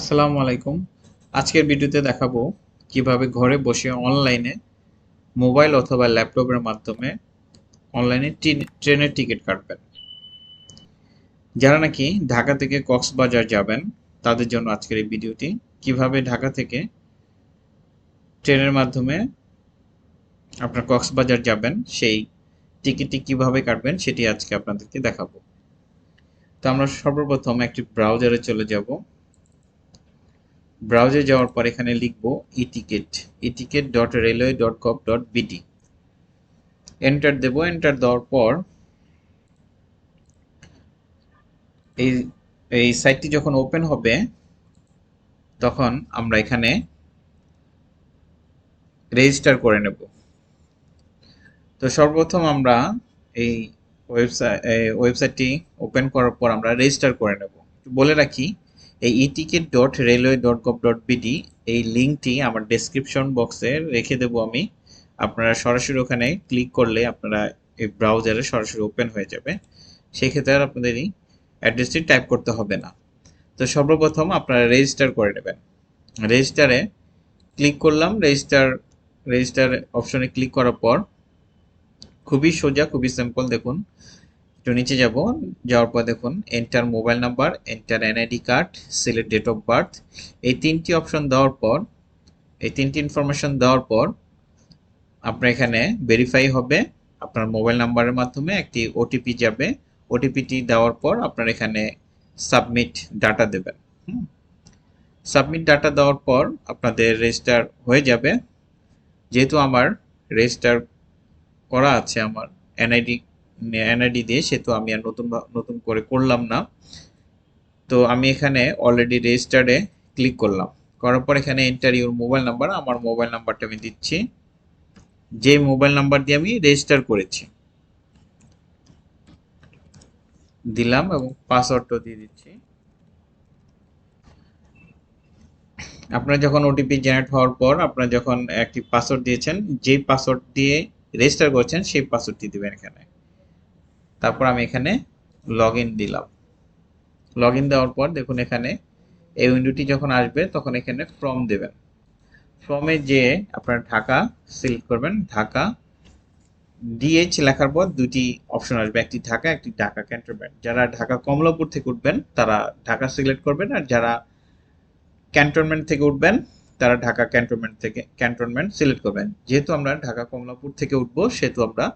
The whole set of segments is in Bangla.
আসসালামু আলাইকুম। আজকের ভিডিওতে দেখাবো কিভাবে ঘরে বসে অনলাইনে মোবাইল অথবা ল্যাপটপের মাধ্যমে অনলাইনে ট্রেনের টিকিট কাটবেন। যারা নাকি ঢাকা থেকে কক্সবাজার যাবেন তাদের জন্য আজকের এই ভিডিওটি। কিভাবে ঢাকা থেকে ট্রেনের মাধ্যমে আপনার কক্সবাজার যাবেন সেই টিকিটটি কিভাবে কাটবেন সেটি আজকে আপনাদেরকে দেখাবো। তো আমরা সর্বপ্রথম একটি ব্রাউজারে চলে যাব। ব্রাউজারে যাওয়ার পর এখানে লিখব eticket.railway.gov.bd। এন্টার দেব। এন্টার দেওয়ার পর এই এই সাইটটি যখন ওপেন হবে তখন আমরা এখানে রেজিস্টার করে নেব। তো সর্বপ্রথম আমরা এই ওয়েবসাইটটি ওপেন করার পর আমরা রেজিস্টার করে নেব। বলে রাখি, এই eticket.railway.gov.bd এই লিঙ্কটি আমার ডেসক্রিপশন বক্সে রেখে দেব আমি। আপনারা সরাসরি ওখানে ক্লিক করলে আপনারা এই ব্রাউজারে সরাসরি ওপেন হয়ে যাবে। সেক্ষেত্রে আর আপনাদের এই অ্যাড্রেসটি টাইপ করতে হবে না। তো সর্বপ্রথম আপনারা রেজিস্টার করে নেবেন। রেজিস্টারে ক্লিক করলাম। রেজিস্টার অপশনে ক্লিক করার পর খুবই সোজা, খুবই সিম্পল। দেখুন, একটু নিচে যাব। যাওয়ার পর দেখুন enter mobile number, enter NID card, select date of birth. এই তিনটি অপশন দেওয়ার পর, এই তিনটি ইনফরমেশন দেওয়ার পর আপনার এখানে ভেরিফাই হবে। আপনার মোবাইল নাম্বারের মাধ্যমে একটি ওটিপি যাবে। ওটিপিটি দেওয়ার পর আপনার এখানে সাবমিট ডাটা দেবেন। সাবমিট ডাটা দেওয়ার পর আপনাদের রেজিস্টার হয়ে যাবে। যেহেতু আমার রেজিস্টার করা আছে আমার এনআইডি দিয়ে, সেহেতু আমি আর নতুন করে করলাম না। তো আমি এখানে অলরেডি রেজিস্টারে ক্লিক করলাম। করার পর এখানে এন্টার ইউর মোবাইল নাম্বার, আমার মোবাইল নাম্বারটা আমি দিচ্ছি, যে মোবাইল নাম্বার দিয়ে আমি রেজিস্টার করেছি দিলাম, এবং পাসওয়ার্ডটাও দিয়ে দিচ্ছি। আপনারা যখন ওটিপি জেনারেট হওয়ার পর আপনারা যখন একটি পাসওয়ার্ড দিয়েছেন, যেই পাসওয়ার্ড দিয়ে রেজিস্টার করেছেন সেই পাসওয়ার্ডটি দিবেন এখানে। তারপর আমি এখানে লগ ইন দিলাম। লগ ইন দেওয়ার পর দেখুন এখানে এই উইন্ডোটি যখন আসবে তখন এখানে ফর্ম দেবেন। ফর্মে যে আপনারা ঢাকা সিলেক্ট করবেন। ঢাকা ডিএইচ লেখার পর দুটি অপশন আসবে, একটি ঢাকা, একটি ঢাকা ক্যান্টনমেন্ট। যারা ঢাকা কমলাপুর থেকে উঠবেন তারা ঢাকা সিলেক্ট করবেন, আর যারা ক্যান্টনমেন্ট থেকে উঠবেন তারা ঢাকা ক্যান্টনমেন্ট সিলেক্ট করবেন। যেহেতু আমরা ঢাকা কমলাপুর থেকে উঠবো সেহেতু আমরা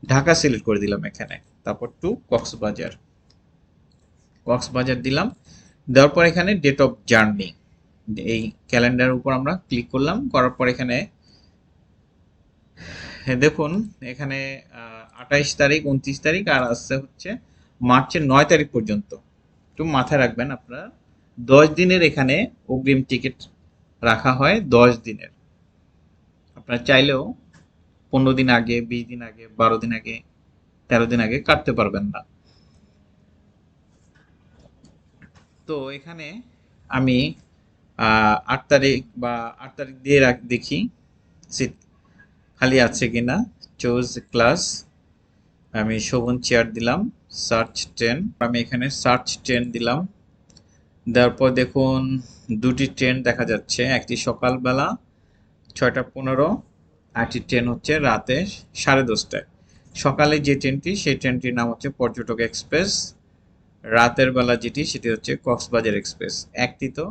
ঢাকা সিলেক্ট করে দিলাম এখানে। তারপর টু কক্সবাজার দিলাম। দেওয়ার পর এখানে ডেট অফ জার্নি, এই ক্যালেন্ডারের উপর আমরা ক্লিক করলাম। করার পর এখানে দেখুন এখানে 28 তারিখ, 29 তারিখ, আর আসছে হচ্ছে মার্চের 9 তারিখ পর্যন্ত। একটু মাথায় রাখবেন আপনারা 10 দিনের এখানে অগ্রিম টিকিট রাখা হয়, 10 দিনের। আপনারা চাইলেও 15 দিন আগে, 20 দিন আগে, 12 দিন আগে, 13 দিন আগে কাটতে পারবেন না। তো এখানে আমি 8 তারিখ বা 8 তারিখ দিয়ে দেখি সিট খালি আছে কিনা। চুজ ক্লাস, আমি শোভন চেয়ার দিলাম। সার্চ ট্রেন, আমি এখানে সার্চ ট্রেন দিলাম। দেওয়ার পর দেখুন দুটি ট্রেন দেখা যাচ্ছে, একটি সকালবেলা 6টা 15, আরেকটি ট্রেন হচ্ছে রাতে 10:30টায়। সকালে যে ট্রেনটি সেই ট্রেনটির নাম হচ্ছে পর্যটক এক্সপ্রেস। রাতের বেলা যেটি সেটি হচ্ছে কক্সবাজার এক্সপ্রেস। একটি তো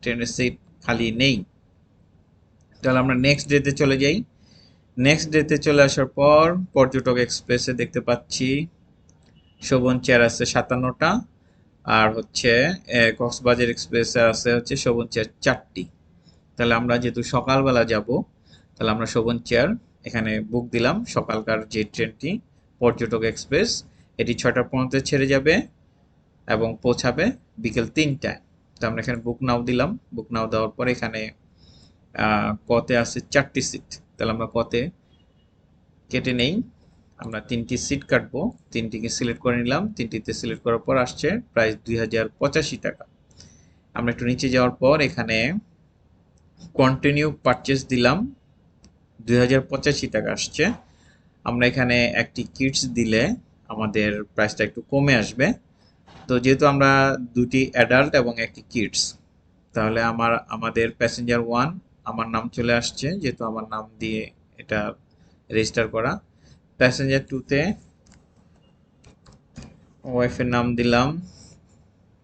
ট্রেনের সিট খালি নেই। তাহলে আমরা নেক্সট ডেতে চলে যাই। নেক্সট ডেতে চলে আসার পর পর্যটক এক্সপ্রেসে দেখতে পাচ্ছি শোভন চেয়ার আছে 57টা, আর হচ্ছে কক্সবাজার এক্সপ্রেসে আছে হচ্ছে শোভন চেয়ার 4টি। তাহলে আমরা যেহেতু সকালবেলা যাব তাহলে আমরা শোভন চেয়ার এখানে বুক দিলাম। সকালকার যে ট্রেনটি পর্যটক এক্সপ্রেস, এটি 6টা 15-তে ছেড়ে যাবে এবং পৌঁছাবে বিকেল 3টায়। তো আমরা এখানে বুক নাও দিলাম। বুক নাও দেওয়ার পর এখানে কতে আছে 4টি সিট, তাহলে আমরা কতে কেটে নেই। আমরা 3টি সিট কাটবো, 3টিকে সিলেক্ট করে নিলাম। 3টিতে সিলেক্ট করার পর আসছে প্রাইস 2085 টাকা। আমরা একটু নিচে যাওয়ার পর এখানে কন্টিনিউ পারচেস দিলাম, 2085 টাকা আসছে। আমরা এখানে একটি কিডস দিলে আমাদের প্রাইসটা একটু কমে আসবে। তো যেহেতু আমরা দুটি অ্যাডাল্ট এবং একটি কিডস, তাহলে আমাদের প্যাসেঞ্জার 1 আমার নাম চলে আসছে, যেহেতু আমার নাম দিয়ে এটা রেজিস্টার করা। প্যাসেঞ্জার 2 তে ওয়াইফের নাম দিলাম,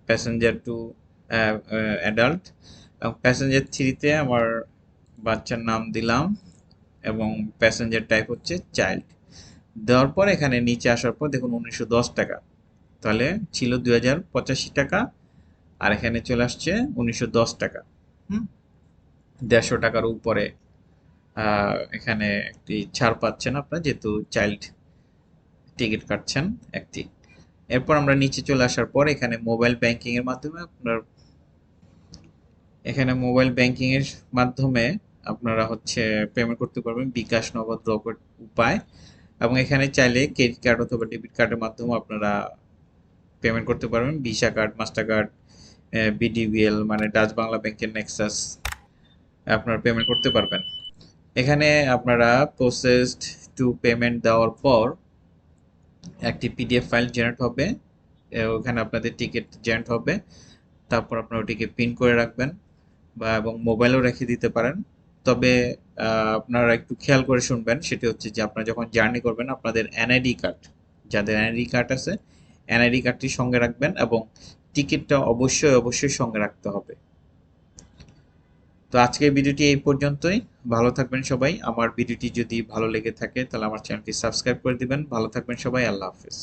প্যাসেঞ্জার 2 অ্যাডাল্ট, এবং প্যাসেঞ্জার 3 তে আমার বাচ্চার নাম দিলাম এবং প্যাসেঞ্জার টাইপ হচ্ছে চাইল্ড। দেওয়ার পর এখানে নিচে আসার পর দেখুন 1910 টাকা, তাহলে ছিল 2085 টাকা, আর এখানে চলে আসছে 1910 টাকা। হুম, 150 টাকার উপরে এখানে একটি ছাড় পাচ্ছেন আপনার, যেহেতু চাইল্ড টিকিট কাটছেন একটি। এরপর আমরা নিচে চলে আসার পর এখানে মোবাইল ব্যাংকিং এর মাধ্যমে আপনারা হচ্ছে পেমেন্ট করতে পারবেন বিকাশ, নগদ, রকেট উপায়, এবং এখানে চাইলে ক্রেডিট কার্ড অথবা ডেবিট কার্ডের মাধ্যমে আপনারা পেমেন্ট করতে পারবেন। Visa card, master card, BDBL মানে ডাচ বাংলা ব্যাংকের নেক্সাস আপনারা পেমেন্ট করতে পারবেন। এখানে আপনারা প্রসেসড টু পেমেন্ট দেওয়ার পর একটি পিডিএফ ফাইল জেনারেট হবে, ওখানে আপনাদের টিকিট জেনারেট হবে। তারপর আপনারা ওটিকে প্রিন্ট করে রাখবেন এবং মোবাইলেও রেখে দিতে পারেন। তবে আপনারা একটু খেয়াল করে শুনবেন, সেটি হচ্ছে যে আপনারা যখন জার্নি করবেন আপনাদের এনআইডি কার্ড, যাদের এনআইডি কার্ড আছে এনআইডি কার্ডটি সঙ্গে রাখবেন এবং টিকিটটা অবশ্যই সঙ্গে রাখতে হবে। তো আজকের ভিডিওটি এই পর্যন্তই। ভালো থাকবেন সবাই। আমার ভিডিওটি যদি ভালো লেগে থাকে তাহলে আমার চ্যানেলটি সাবস্ক্রাইব করে দিবেন। ভালো থাকবেন সবাই। আল্লাহ হাফেজ।